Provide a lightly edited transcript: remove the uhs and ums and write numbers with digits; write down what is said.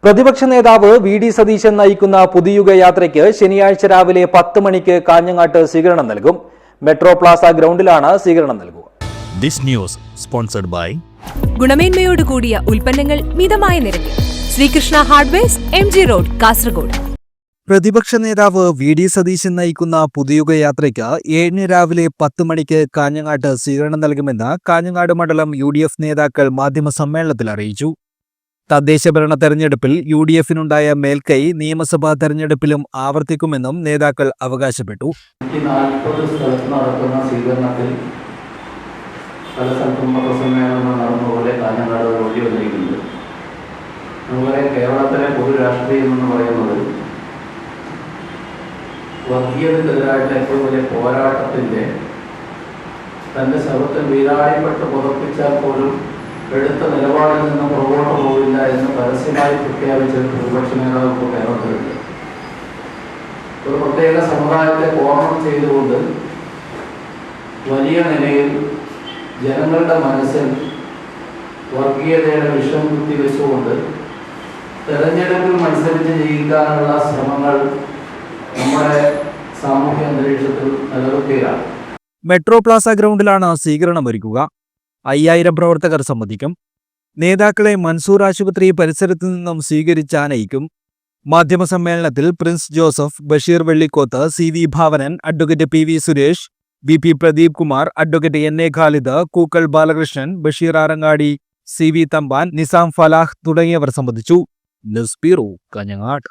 പ്രതിപക്ഷ നേതാവ് വി.ഡി. സതീശൻ നയിക്കുന്ന പുതുയുഗ യാത്രയ്ക്ക് ശനിയാഴ്ച രാവിലെ 10 മണിക്ക് കാഞ്ഞങ്ങാട്ട് സ്വീകരണം നൽകും. മെട്രോ പ്ലാസ ഗ്രൗണ്ടിലാണ് സ്വീകരണം നൽകുക. ദിസ് ന്യൂസ് സ്പോൺസർഡ് ബൈ ഗുണമേന്മയോട് കൂടിയ ഉൽപ്പന്നങ്ങൾ മിതമായ നിരക്കിൽ Sreekrishna hardwares MG road Kasaragod. പ്രതിപക്ഷ നേതാവ് വി.ഡി. സതീശൻ നയിക്കുന്ന പുതുയുഗ യാത്രയ്ക്ക് 7 രാവിലെ 10 മണിക്ക് കാഞ്ഞങ്ങാട്ട് സ്വീകരണം നൽകുമെന്ന് കാഞ്ഞങ്ങാട് മണ്ഡലം UDF നേതാക്കൾ മാധ്യമസമ്മേളനത്തിൽ അറിയിച്ചു. തദ്ദേശഭരണ തെരഞ്ഞെടുപ്പിൽ UDFനുണ്ടായ മേൽക്കൈ നിയമസഭാ തെരഞ്ഞെടുപ്പിലും ആവർത്തിക്കുമെന്നും നേതാക്കൾ അവകാശപ്പെട്ടു. 40 സ്ഥലത്ത് നടക്കുന്ന സ്വീകരണത്തിൽ പല സ്ഥലത്തും പത്രസമ്മേളനം നടന്നതുപോലെ കാഞ്ഞങ്ങാട് ഒഴിഞ്ഞു വന്നിരിക്കുന്നത്. അതുപോലെ കേരളത്തിലെ പൊതു രാഷ്ട്രീയം എന്ന് പറയുന്നത് വർഗീയതക്കെതിരായിട്ടുള്ള ഏറ്റവും വലിയ പോരാട്ടത്തിൻ്റെ തൻ്റെ ശബ്ദത്തിൽ വീരാളിപ്പെട്ട് പുറപ്പിച്ചാൽ പോലും എടുത്ത നിലപാടിൽ നിന്ന് പുറകോട്ട് പോവില്ല എന്ന് പരസ്യമായി പ്രഖ്യാപിച്ച പ്രതിപക്ഷ നേതാവ് ഇപ്പോൾ കേരളത്തിലുണ്ട്. ഒരു പ്രത്യേക സമുദായത്തെ കോർണർ ചെയ്തുകൊണ്ട് വലിയ നിലയിൽ ജനങ്ങളുടെ മനസ്സിൽ വർഗീയതയുടെ വിഷം കുത്തിവെച്ചുകൊണ്ട് തെരഞ്ഞെടുപ്പിൽ മത്സരിച്ച് ജയിക്കാനുള്ള ശ്രമങ്ങൾ നമ്മുടെ സാമൂഹ്യ അന്തരീക്ഷത്തിൽ നിലനിർത്തുകയാണ്. മെട്രോ പ്ലാസ ഗ്രൗണ്ടിലാണ് സ്വീകരണം ഒരുക്കുക. 5000 പ്രവർത്തകർ സംബന്ധിക്കും. നേതാക്കളെ മൻസൂർ ആശുപത്രി പരിസരത്തു നിന്നും സ്വീകരിച്ചാനയിക്കും. മാധ്യമസമ്മേളനത്തിൽ Prince Joseph, Basheer Vellikoth, CV Bhavanan, advocate PV Suresh, VP Pradeep Kumar, advocate NA Khalid, Kookkal Balakrishnan, Basheer Arangadi, CV Thampan, Nizam Falah തുടങ്ങിയവർ സംബന്ധിച്ചു. News bureau, Kanhangad.